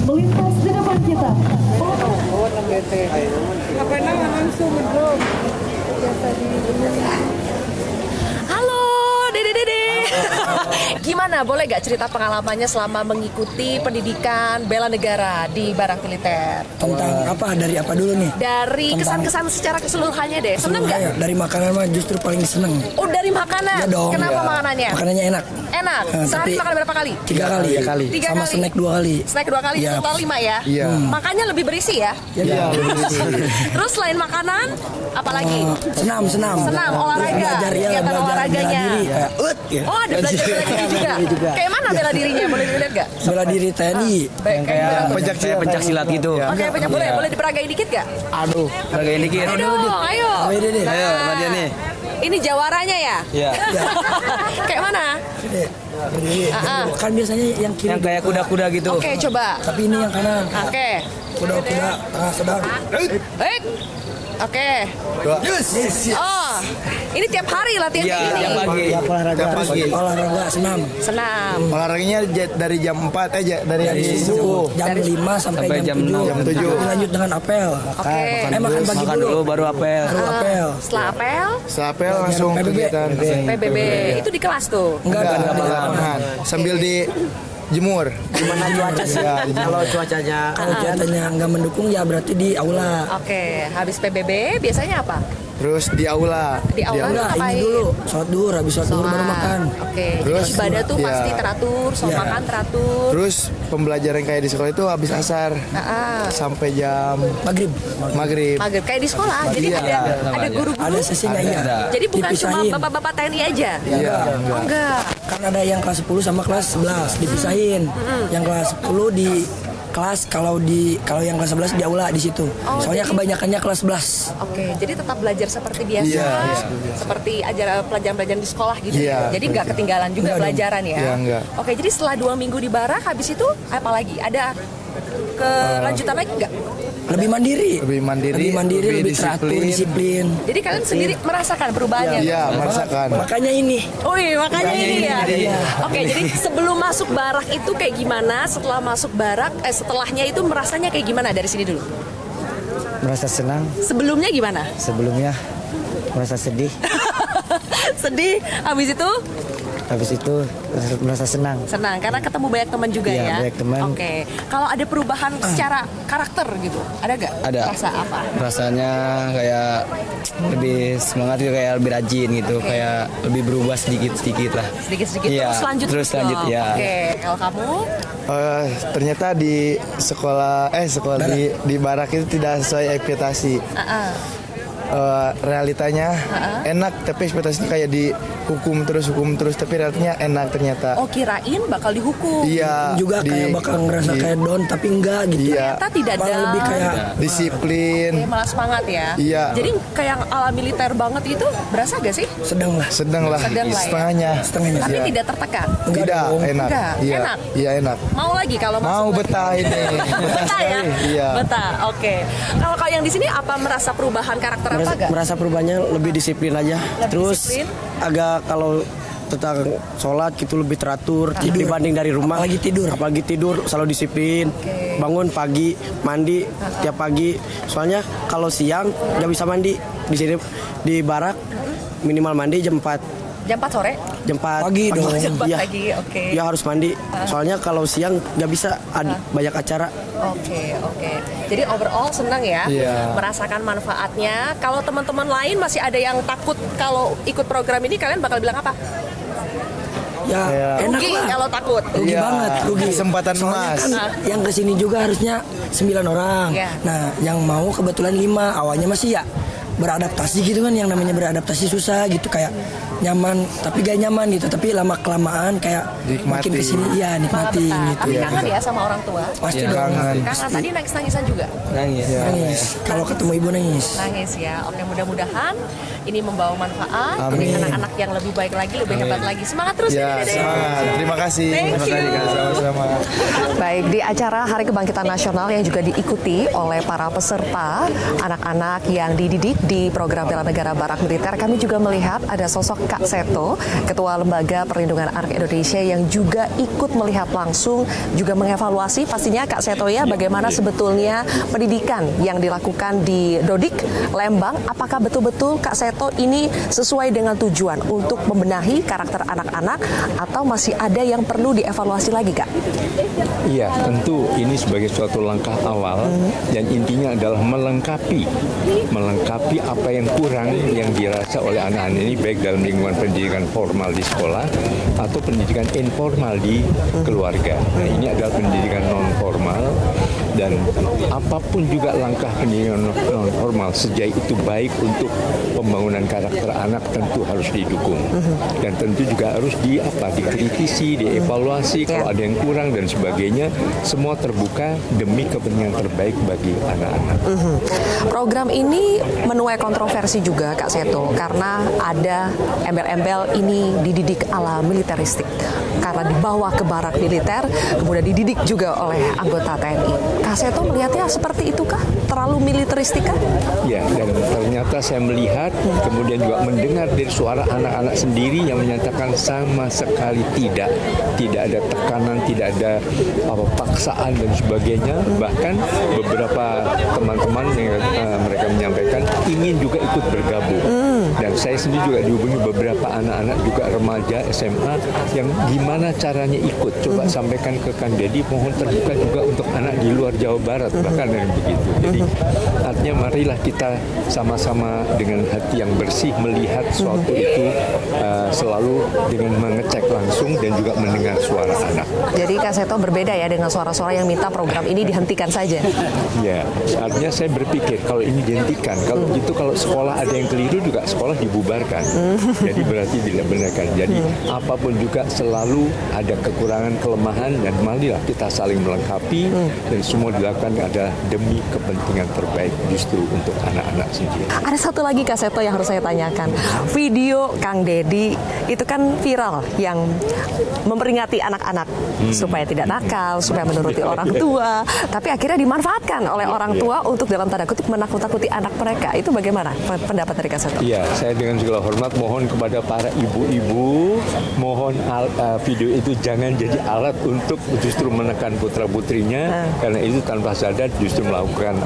Melintas di depan kita. Apa nama langsung bro? Halo, Dede. Gimana, boleh gak cerita pengalamannya selama mengikuti pendidikan bela negara di Barak Militer? Tentang apa? Dari apa dulu nih? Dari kesan-kesan secara keseluruhannya deh, seneng gak? Ya, dari makanan mah justru paling seneng. Oh, dari makanan? Ya dong. Kenapa Ya. makanannya? Makanannya enak. Enak? Sehari tapi makan berapa kali? 3 kali. 3 kali. Tiga Sama kali. snack 2 kali. Snack 2 kali, Ya. total 5 ya? Iya. Makannya lebih berisi ya? Ya, Terus selain makanan, apa lagi? senam. Senam, olahraga. Belajar ya, Kegiatan belajar olahraganya. bela diri. Kayak, ya. Oh, ada belajar bela diri juga? Kayak mana bela dirinya? Boleh dilihat gak? Bela diri TNI. Kayak Pencak silat gitu. Oke, boleh diperagain dikit gak? Aduh, bagain dikit. Ayo dong, ayo. Ayo, Dede. Ayo, sama dia nih. Ini jawaranya ya? Iya. Kayak mana? Dede, berdiri. Kan biasanya yang kiri. Yang kayak kuda-kuda gitu. Oke, coba. Tapi ini yang kanan. Oke. Kuda-kuda tengah sedang. Baik. Oke. Yes. Oh, ini tiap hari latihan Iya, kayak tiap gini. pagi. Tiap pagi. Olahraga senam. Senam. Olahraganya dari jam 4 aja dari subuh. Jam 5 sampai jam 7. Jam 7. Lanjut dengan apel. Oke. Makan pagi Makan dulu baru apel. Baru apel. Setelah apel, Setelah apel langsung PBB. kegiatan. PBB. Itu di kelas tuh. Enggak Enggak, ada lapangan. Sambil di jemur. Gimana cuaca sih? Kalau cuacanya Kalau cuacanya nggak mendukung ya berarti di aula. Oke, habis PBB biasanya apa? Terus di aula. Di aula Enggak, ini ngapain? dulu sholat duhur, habis sholat duhur baru Sholat. makan. Oke, Terus, jadi ibadah tuh ya. pasti teratur, soal Ya. makan teratur. Terus pembelajaran kayak di sekolah itu habis asar sampai jam Maghrib. maghrib. Maghrib kayak di sekolah. Jadi Iya, ada guru-guru. Ada sesinya ya. Jadi bukan cuma Dipisahin. bapak-bapak TNI aja. Iya. Oh, enggak. Kan ada yang kelas 10 sama kelas 11 dipisahin. Yang kelas 10 di kelas, kalau yang kelas 11 di aula di situ. Oh, Soalnya jadi- kebanyakannya kelas 11. Oke, jadi tetap belajar seperti biasa, Iya. seperti ajar pelajaran-pelajaran di sekolah gitu. Iya. Jadi nggak ketinggalan juga Enggak dong. pelajaran ya. Iya, enggak. Oke, jadi setelah 2 minggu di barak, habis itu apa lagi? Ada kelanjutan lagi nggak? Lebih mandiri. Lebih mandiri, lebih teratur, disiplin. Jadi kalian sendiri merasakan perubahannya? Iya, merasakan. Makanya ini Wih, makanya ini ya. Iya. Oke, jadi sebelum masuk barak itu kayak gimana? Setelah masuk barak, setelahnya itu merasanya kayak gimana dari sini dulu? merasa senang, Sebelumnya gimana? sebelumnya merasa sedih, Sedih, habis itu habis itu merasa senang. senang karena ketemu banyak teman juga Iya, ya. banyak teman. Oke, kalau ada perubahan secara karakter gitu, ada gak? Ada. Rasa apa? Rasanya kayak lebih semangat gitu, kayak lebih rajin gitu, kayak lebih berubah sedikit-sedikit lah. Sedikit-sedikit Iya, terus lanjut dong. ya. Oke, kalau kamu Ternyata di sekolah di barak itu tidak sesuai ekspektasi. Realitanya enak, tapi ekspektasinya kayak hukum terus tapi realitanya enak ternyata. oh kirain bakal dihukum. Iya. juga kayak bakal ngerasa kayak down tapi enggak gitu. Iya. Ternyata tidak Malah ada. lebih kayak Disiplin, Oke, malah semangat ya. Iya. Jadi kayak ala militer banget itu berasa gak sih? sedang lah. sedang lah, Sedang lah ya. setengahnya. Tapi Iya. tidak tertekan. Tidak, dong. enak. Enggak, Iya, enak. iya enak. Mau lagi kalau masuk Mau lagi? betah ini. Betah ya? sekali. Iya. Betah, oke. Kalau yang di sini apa merasa perubahan karakter apa gak? Merasa perubahannya lebih disiplin aja. Terus disiplin? agak kalau tentang sholat gitu lebih teratur dibanding dari rumah. Apalagi tidur selalu disiplin. Bangun pagi, mandi tiap pagi. Soalnya kalau siang nggak bisa mandi di sini di barak minimal mandi jam 4. Jam 4 sore? Jam 4 Pagi dong. Jam 4 Iya. pagi, oke. Ya harus mandi. Soalnya kalau siang nggak bisa banyak acara. Oke. Jadi overall senang ya, Iya. merasakan manfaatnya. Kalau teman-teman lain masih ada yang takut kalau ikut program ini, kalian bakal bilang apa? Ya enak Rugi lah. kalau takut. Rugi Iya, banget, rugi. kesempatan Soalnya emas. kan yang kesini juga harusnya 9 orang. Iya. Nah, yang mau kebetulan 5. Awalnya masih ya beradaptasi gitu kan, yang namanya beradaptasi susah gitu, kayak nyaman tapi gak nyaman gitu, tapi lama kelamaan kayak makin Nikmati. kesini iya Malah nikmatin betah. gitu. Tapi kangen ya sama orang tua. Pasti Iya, dong. kangen. Kangen tadi nangis-nangisan juga. Nangis. Nangis. Kalau ketemu ibu nangis. Nangis ya. Oke, mudah-mudahan ini membawa manfaat, Amin. jadi anak-anak yang lebih baik lagi, lebih hebat lagi. Semangat terus Ya, Dede. semangat. Terima kasih. Thank Terima kasih, you. Kak. Sama-sama. Baik, di acara Hari Kebangkitan Nasional yang juga diikuti oleh para peserta anak-anak yang dididik di program bela negara Barak Militer, kami juga melihat ada sosok Kak Seto, Ketua Lembaga Perlindungan Anak Indonesia yang juga ikut melihat langsung, juga mengevaluasi pastinya Kak Seto ya bagaimana sebetulnya pendidikan yang dilakukan di Dodik Lembang. Apakah betul-betul Kak Seto ini sesuai dengan tujuan untuk membenahi karakter anak-anak atau masih ada yang perlu dievaluasi lagi, Kak? Iya, tentu ini sebagai suatu langkah awal dan intinya adalah melengkapi apa yang kurang yang dirasa oleh anak-anak ini baik dalam lingkungan pendidikan formal di sekolah atau pendidikan informal di keluarga. Nah, ini adalah pendidikan non formal dan apapun juga langkah pendidikan non formal sejak itu baik untuk pembangunan karakter anak tentu harus didukung dan tentu juga harus dikritisi, dievaluasi kalau ada yang kurang dan sebagainya, semua terbuka demi kepentingan terbaik bagi anak-anak. Program ini menuai kontroversi juga Kak Seto karena ada embel-embel ini dididik ala militeristik karena dibawa ke barak militer kemudian dididik juga oleh anggota TNI. Kak Seto melihatnya seperti itu kah? Terlalu militeristik kah? Ya, dan ternyata saya melihat kemudian juga mendengar dari suara anak-anak sendiri yang menyatakan sama sekali tidak ada tekanan, tidak ada paksaan dan sebagainya. Bahkan beberapa teman-teman yang mereka menyampaikan ingin juga ikut bergabung. Dan saya sendiri juga dihubungi beberapa anak-anak juga remaja SMA yang gimana caranya ikut. Coba sampaikan ke Kang Deddy, mohon terbuka juga untuk anak di luar Jawa Barat, bahkan yang begitu. Jadi artinya marilah kita sama-sama dengan hati yang bersih melihat suatu itu selalu dengan mengecek langsung dan juga mendengar suara anak. Jadi Kak Seto berbeda ya dengan suara-suara yang minta program ini dihentikan saja. Ya, artinya saya berpikir kalau ini dihentikan, kalau gitu kalau sekolah ada yang keliru juga sekolah dibubarkan. Jadi berarti dibenarkan. Jadi apapun juga selalu ada kekurangan, kelemahan dan marilah kita saling melengkapi dan semua dilakukan adalah demi kepentingan terbaik justru untuk anak-anak sendiri. Ada satu lagi Kak Seto yang harus saya tanyakan. Video Kang Deddy itu kan viral yang memperingati anak-anak supaya tidak nakal, supaya menuruti orang tua, tapi akhirnya dimanfaatkan oleh orang tua untuk dalam tanda kutip menakut-nakuti anak mereka. Itu bagaimana pendapat dari Kak Seto? Iya, saya dengan segala hormat mohon kepada para ibu-ibu, mohon video itu jangan jadi alat untuk justru menekan putra-putrinya, karena itu tanpa sadar justru melakukan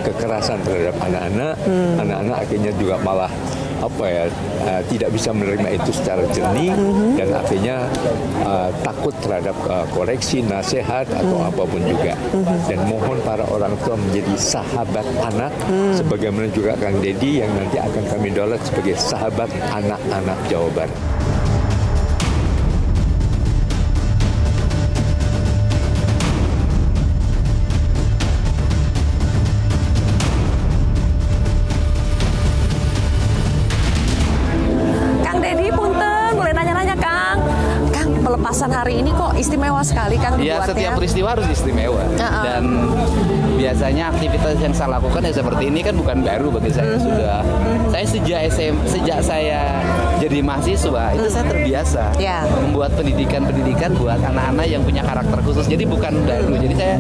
kekerasan terhadap anak-anak. Anak-anak akhirnya juga malah tidak bisa menerima itu secara jernih dan akhirnya takut terhadap koreksi, nasihat atau apapun juga. Dan mohon para orang tua menjadi sahabat anak sebagaimana juga Kang Deddy yang nanti akan kami dolat sebagai sahabat anak-anak Jawa Barat. Pelepasan hari ini kok istimewa sekali Kang Ya, dibuatnya. setiap peristiwa harus istimewa. Dan biasanya aktivitas yang saya lakukan ya seperti ini kan bukan baru bagi saya. Saya sejak saya jadi mahasiswa itu saya terbiasa membuat pendidikan buat anak-anak yang punya karakter khusus. Jadi bukan baru. Jadi saya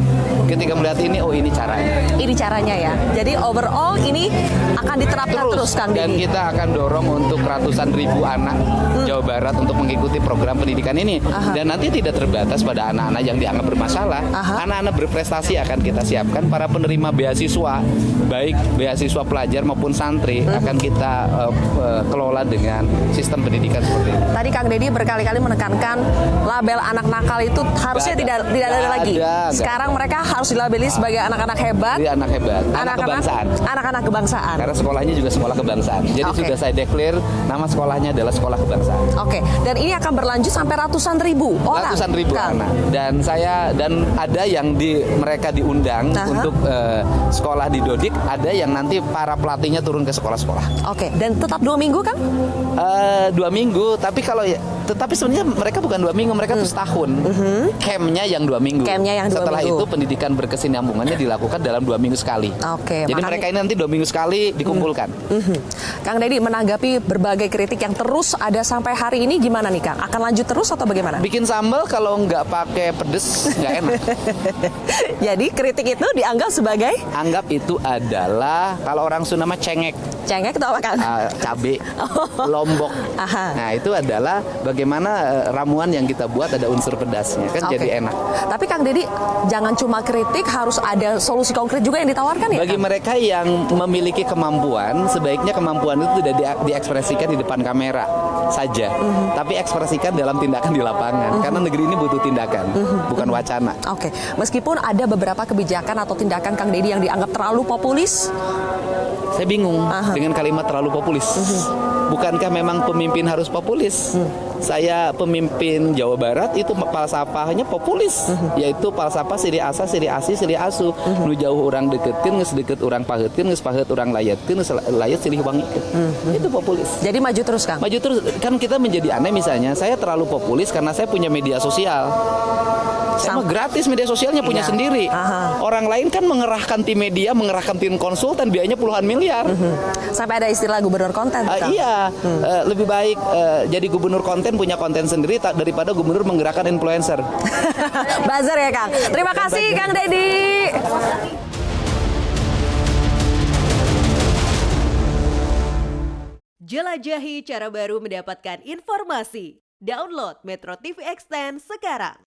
ketika melihat ini, oh ini caranya. Ini caranya ya. Jadi overall ini akan diterapkan terus Kang Deddy. Dan kita akan dorong untuk ratusan ribu anak Jawa Barat untuk mengikuti program pendidikan ini. Dan nanti tidak terbatas pada anak-anak yang dianggap bermasalah. Anak-anak berprestasi akan kita siapkan. Para penerima beasiswa, baik beasiswa pelajar maupun santri, akan kita kelola dengan sistem pendidikan seperti ini. Tadi Kang Deddy berkali-kali menekankan label anak nakal itu harusnya tidak ada lagi. Sekarang mereka harus dilabeli sebagai anak-anak hebat. Jadi anak hebat, anak kebangsaan. Anak-anak kebangsaan. Karena sekolahnya juga sekolah kebangsaan. Jadi sudah saya declare nama sekolahnya adalah sekolah kebangsaan. Oke. Dan ini akan berlanjut sampai ratusan ribu orang. Ratusan ribu anak. Dan ada yang mereka diundang untuk sekolah di Dodik, ada yang nanti para pelatihnya turun ke sekolah-sekolah. Oke. Dan tetap 2 minggu kan? 2 minggu, tapi kalau tetapi sebenarnya mereka bukan 2 minggu, mereka tuh setahun. Campnya yang 2 minggu. Campnya yang 2 Setelah minggu. itu pendidikan berkesinambungannya dilakukan dalam 2 minggu sekali. Oke, Jadi makanya- mereka ini nanti 2 minggu sekali dikumpulkan. Kang Deddy, menanggapi berbagai kritik yang terus ada sampai hari ini gimana nih Kang? Akan lanjut terus atau bagaimana? Bikin sambal kalau nggak pakai pedes nggak enak. Jadi kritik itu dianggap sebagai Anggap itu adalah kalau orang Sunda mah cengek. cengek atau apa Kang? Cabe, lombok. Aha. Nah itu adalah bagaimana ramuan yang kita buat ada unsur pedasnya kan Oke. jadi enak. Tapi Kang Deddy, jangan cuma kritik, harus ada solusi konkret juga yang ditawarkan ya Bagi Kang? mereka yang memiliki kemampuan, sebaiknya kemampuan itu tidak diekspresikan di depan kamera saja, tapi ekspresikan dalam tindakan di lapangan. Karena negeri ini butuh tindakan, bukan wacana. Oke, meskipun ada beberapa kebijakan atau tindakan Kang Deddy yang dianggap terlalu populis, Saya bingung dengan kalimat terlalu populis. Bukankah memang pemimpin harus populis? Saya pemimpin Jawa Barat itu falsafahnya populis, yaitu falsafah siri asa, siri asi, siri asu. Nu jauh orang deketin, nges deket orang pahetin, nges pahet orang layatin, nges layat silih wangikeun. Itu populis. jadi maju terus Kang? Maju terus, kan kita menjadi aneh misalnya, saya terlalu populis karena saya punya media sosial. Saya mah gratis media sosialnya punya Iya. sendiri. Aha. Orang lain kan mengerahkan tim media, mengerahkan tim konsultan, biayanya puluhan miliar. Sampai ada istilah gubernur konten tuh, Kang? Iya, lebih baik jadi gubernur konten punya konten sendiri daripada gubernur menggerakkan influencer. Buzzer ya Kang? Terima kasih Kang Deddy. Jelajahi cara baru mendapatkan informasi. Download Metro TV Extend sekarang.